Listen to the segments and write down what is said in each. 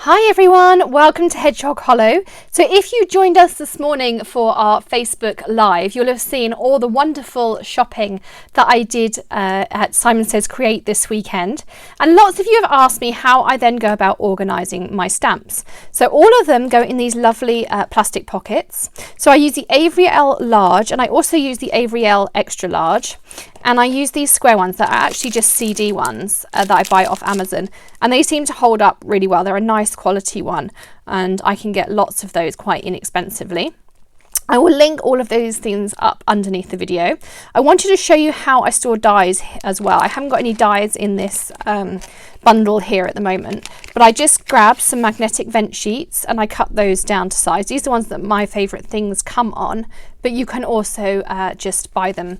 Hi everyone, welcome to Hedgehog Hollow. So if you joined us this morning for our Facebook Live, you'll have seen all the wonderful shopping that I did at Simon Says Create this weekend. And lots of you have asked me how I then go about organising my stamps. So all of them go in these lovely plastic pockets. So I use the Avery L large and I also use the Avery L extra large. And I use these square ones that are actually just CD ones that I buy off Amazon. And they seem to hold up really well. They're a nice quality one. And I can get lots of those quite inexpensively. I will link all of those things up underneath the video. I wanted to show you how I store dies as well. I haven't got any dies in this bundle here at the moment, but I just grabbed some magnetic vent sheets and I cut those down to size. These are the ones that my favorite things come on, but you can also just buy them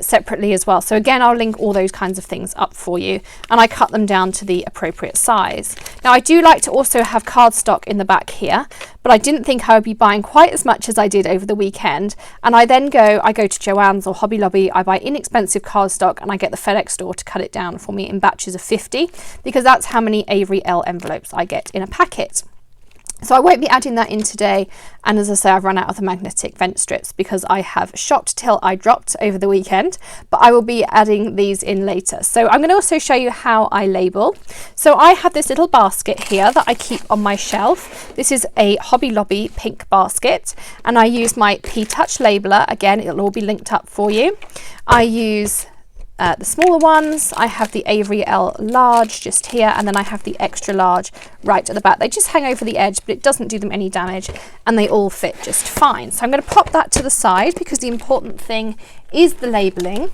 separately as well. So again, I'll link all those kinds of things up for you, and I cut them down to the appropriate size. Now I do like to also have cardstock in the back here, but I didn't think I would be buying quite as much as I did over the weekend, and I go to Joann's or Hobby Lobby, I buy inexpensive cardstock and I get the FedEx store to cut it down for me in batches of 50, because that's how many Avery L envelopes I get in a packet. So I won't be adding that in today, and as I say, I've run out of the magnetic vent strips because I have shopped till I dropped over the weekend, but I will be adding these in later. So I'm going to also show you how I label. So I have this little basket here that I keep on my shelf. This is a Hobby Lobby pink basket, and I use my P-Touch labeler. Again, it'll all be linked up for you. I use the smaller ones. I have the Avery L large just here, and then I have the extra large right at the back. They just hang over the edge, but it doesn't do them any damage, and they all fit just fine. So I'm going to pop that to the side because the important thing is the labeling.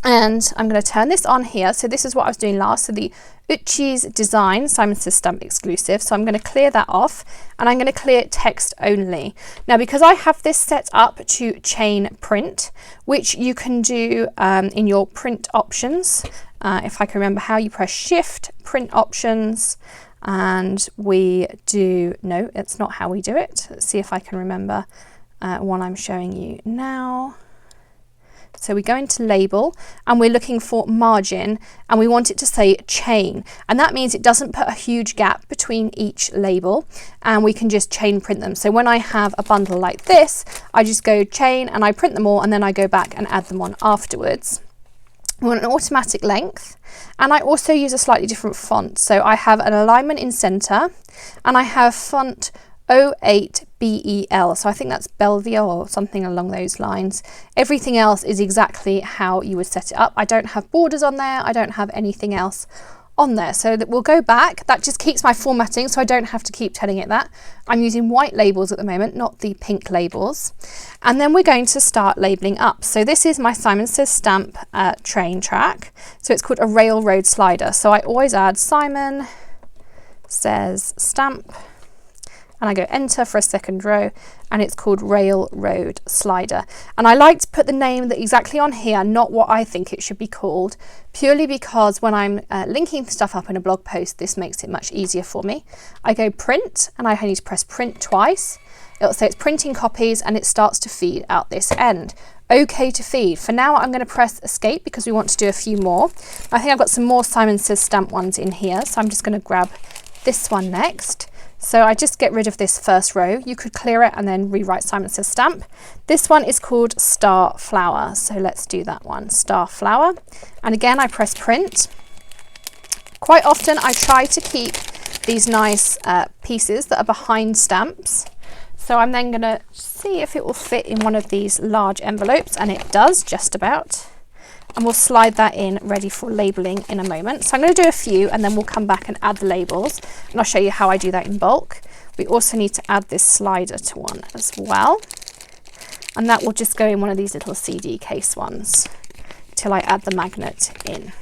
And I'm going to turn this on here. So this is what I was doing last. So the Uchi's Design Simon Says Stamp exclusive. So I'm going to clear that off, and I'm going to clear text only. Now, because I have this set up to chain print, which you can do in your print options. If I can remember how, you press Shift, Print Options, and we do, no, it's not how we do it. Let's see if I can remember one I'm showing you now. So we go into label and we're looking for margin, and we want it to say chain, and that means it doesn't put a huge gap between each label, and we can just chain print them. So when I have a bundle like this, I just go chain and I print them all, and then I go back and add them on afterwards. We want an automatic length, and I also use a slightly different font. So I have an alignment in center, and I have font 08BEL, so I think that's Belvier or something along those lines. Everything else is exactly how you would set it up. I don't have borders on there, I don't have anything else on there, so that we'll go back. That just keeps my formatting, so I don't have to keep telling it that. I'm using white labels at the moment, not the pink labels. And then we're going to start labeling up. So this is my Simon Says Stamp train track. So it's called a railroad slider. So I always add Simon Says Stamp, and I go enter for a second row, and it's called Railroad Slider. And I like to put the name that exactly on here, not what I think it should be called, purely because when I'm linking stuff up in a blog post, this makes it much easier for me. I go print, and I need to press print twice. It'll say it's printing copies, and it starts to feed out this end. OK to feed. For now, I'm going to press escape because we want to do a few more. I think I've got some more Simon Says Stamp ones in here, so I'm just going to grab this one next. So I just get rid of this first row. You could clear it and then rewrite Simon Says Stamp. This one is called Star Flower. So let's do that one, Star Flower. And again, I press print. Quite often I try to keep these nice pieces that are behind stamps. So I'm then gonna see if it will fit in one of these large envelopes, and it does just about. And we'll slide that in ready for labeling in a moment. So I'm going to do a few, and then we'll come back and add the labels, and I'll show you how I do that in bulk. We also need to add this slider to one as well, and that will just go in one of these little CD case ones till I add the magnet in.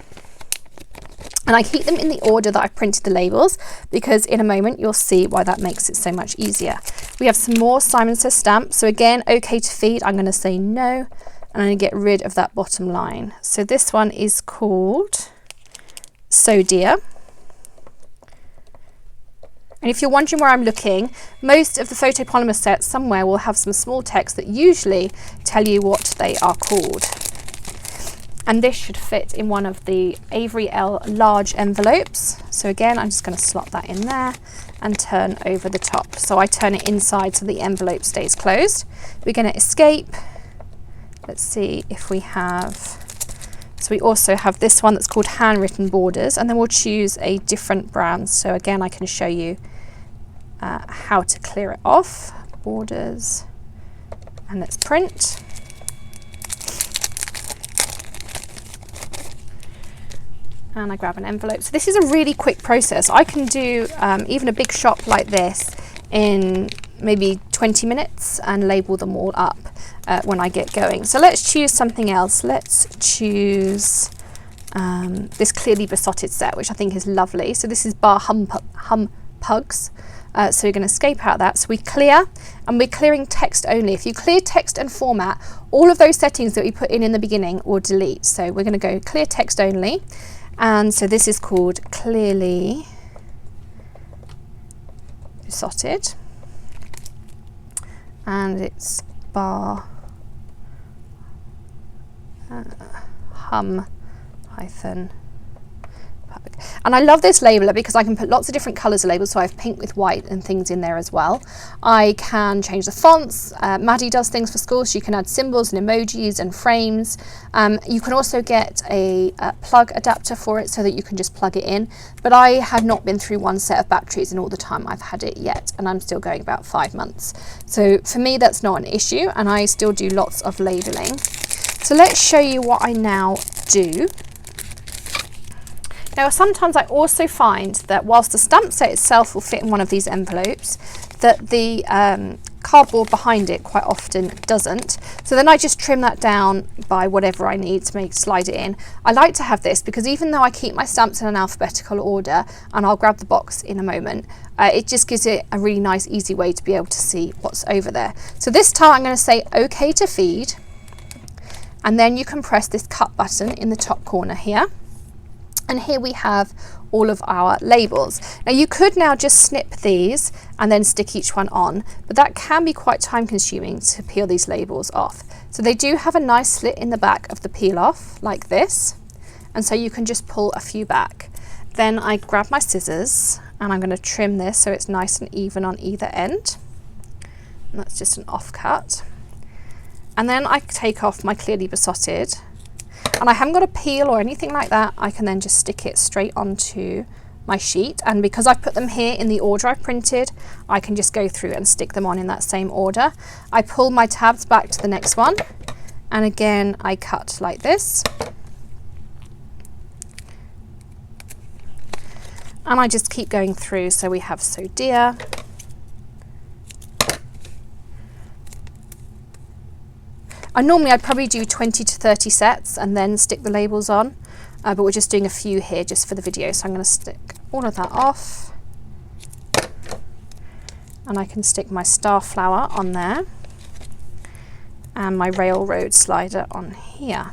And I keep them in the order that I've printed the labels, because in a moment you'll see why that makes it so much easier. We have some more Simon Says Stamp. So again, OK to feed, I'm going to say no. And I'm going to get rid of that bottom line. So this one is called So Dear. And if you're wondering where I'm looking, most of the photopolymer sets somewhere will have some small text that usually tell you what they are called. and this should fit in one of the Avery L large envelopes. So again, I'm just going to slot that in there and turn over the top. So I turn it inside so the envelope stays closed. We're going to escape. Let's see if we have, so we also have this one that's called handwritten borders, and then we'll choose a different brand. So again, I can show you how to clear it off. Borders, and let's print. And I grab an envelope. So this is a really quick process. I can do even a big shop like this in maybe 20 minutes and label them all up when I get going. So let's choose something else. Let's choose this clearly besotted set, which I think is lovely. So this is Bar Hum Pugs. So we're going to escape out of that. So we clear, and we're clearing text only. If you clear text and format, all of those settings that we put in the beginning will delete. So we're going to go clear text only. And so this is called clearly besotted. And it's Bar Hum hyphen. And I love this labeler because I can put lots of different colours of labels, so I have pink with white and things in there as well. I can change the fonts. Maddie does things for schools, so you can add symbols and emojis and frames. You can also get a plug adapter for it so that you can just plug it in. But I have not been through one set of batteries in all the time I've had it yet, and I'm still going about 5 months. So for me, that's not an issue, and I still do lots of labelling. So let's show you what I now do. Now, sometimes I also find that whilst the stamp set itself will fit in one of these envelopes, that the cardboard behind it quite often doesn't. So then I just trim that down by whatever I need to slide it in. I like to have this because even though I keep my stamps in an alphabetical order, and I'll grab the box in a moment, it just gives it a really nice, easy way to be able to see what's over there. So this time I'm going to say OK to feed, and then you can press this cut button in the top corner here. And here we have all of our labels. Now you could now just snip these and then stick each one on, but that can be quite time consuming to peel these labels off. So they do have a nice slit in the back of the peel off like this. And so you can just pull a few back. Then I grab my scissors and I'm going to trim this so it's nice and even on either end. And that's just an off cut. And then I take off my clearly besotted. And I haven't got a peel or anything like that. I can then just stick it straight onto my sheet. And because I've put them here in the order I've printed, I can just go through and stick them on in that same order. I pull my tabs back to the next one. And again, I cut like this. And I just keep going through. So we have So Dear. Normally I'd probably do 20 to 30 sets and then stick the labels on, but we're just doing a few here just for the video, so I'm going to stick all of that off. And I can stick my star flower on there and my railroad slider on here.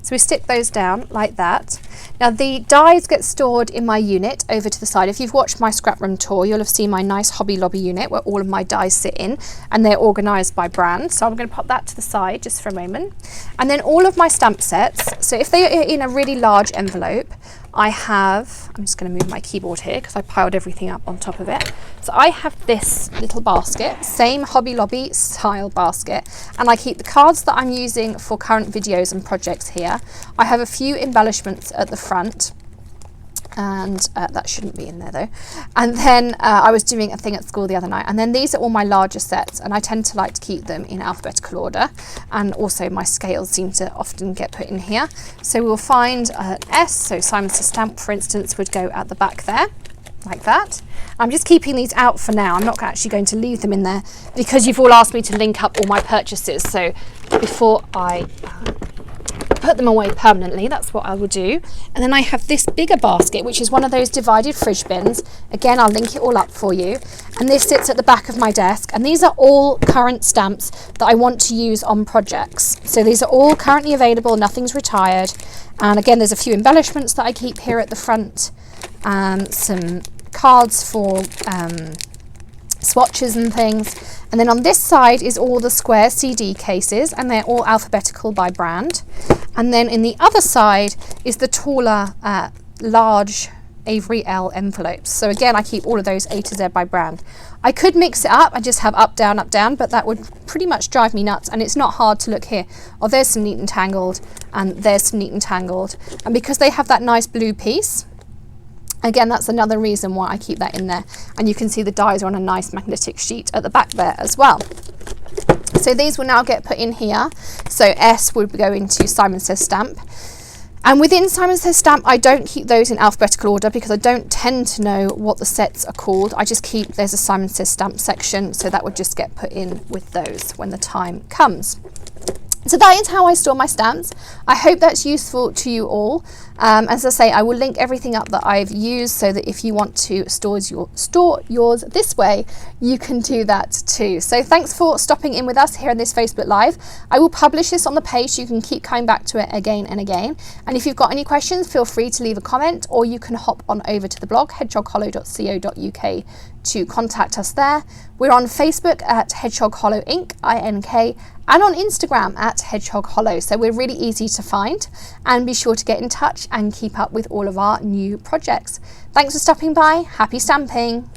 So we stick those down like that. Now the dies get stored in my unit over to the side. If you've watched my scrap room tour, you'll have seen my nice Hobby Lobby unit where all of my dies sit in, and they're organised by brand. So I'm going to pop that to the side just for a moment. And then all of my stamp sets, so if they are in a really large envelope, I have, I'm just going to move my keyboard here because I piled everything up on top of it. So I have this little basket, same Hobby Lobby style basket, and I keep the cards that I'm using for current videos and projects here. I have a few embellishments at the front, and that shouldn't be in there though. And then I was doing a thing at school the other night, and then these are all my larger sets, and I tend to like to keep them in alphabetical order, and also my scales seem to often get put in here. So we'll find an S, so Simon Says Stamp for instance would go at the back there like that. I'm just keeping these out for now. I'm not actually going to leave them in there because you've all asked me to link up all my purchases, so before I put them away permanently, that's what I will do. And then I have this bigger basket, which is one of those divided fridge bins. Again, I'll link it all up for you. And this sits at the back of my desk, and these are all current stamps that I want to use on projects. So these are all currently available, nothing's retired. And again, there's a few embellishments that I keep here at the front, some cards for swatches and things. And then on this side is all the square CD cases, and they're all alphabetical by brand. And then in the other side is the taller, large Avery L envelopes. So again, I keep all of those A to Z by brand. I could mix it up and just have up, down, but that would pretty much drive me nuts. And it's not hard to look here. Oh, there's some neat and tangled, and there's some neat and tangled. And because they have that nice blue piece, again, that's another reason why I keep that in there. And you can see the dies are on a nice magnetic sheet at the back there as well. So these will now get put in here. So S would go into Simon Says stamp. And within Simon Says stamp, I don't keep those in alphabetical order because I don't tend to know what the sets are called. I just keep, there's a Simon Says stamp section, so that would just get put in with those when the time comes. So that is how I store my stamps. I hope that's useful to you all. As I say, I will link everything up that I've used so that if you want to store yours this way, you can do that too. So thanks for stopping in with us here in this Facebook Live. I will publish this on the page so you can keep coming back to it again and again. And if you've got any questions, feel free to leave a comment, or you can hop on over to the blog, hedgehoghollow.co.uk, to contact us there. We're on Facebook at Hedgehog Hollow Inc., INK, and on Instagram at Hedgehog Hollow. So we're really easy to find, and be sure to get in touch and keep up with all of our new projects. Thanks for stopping by. Happy stamping.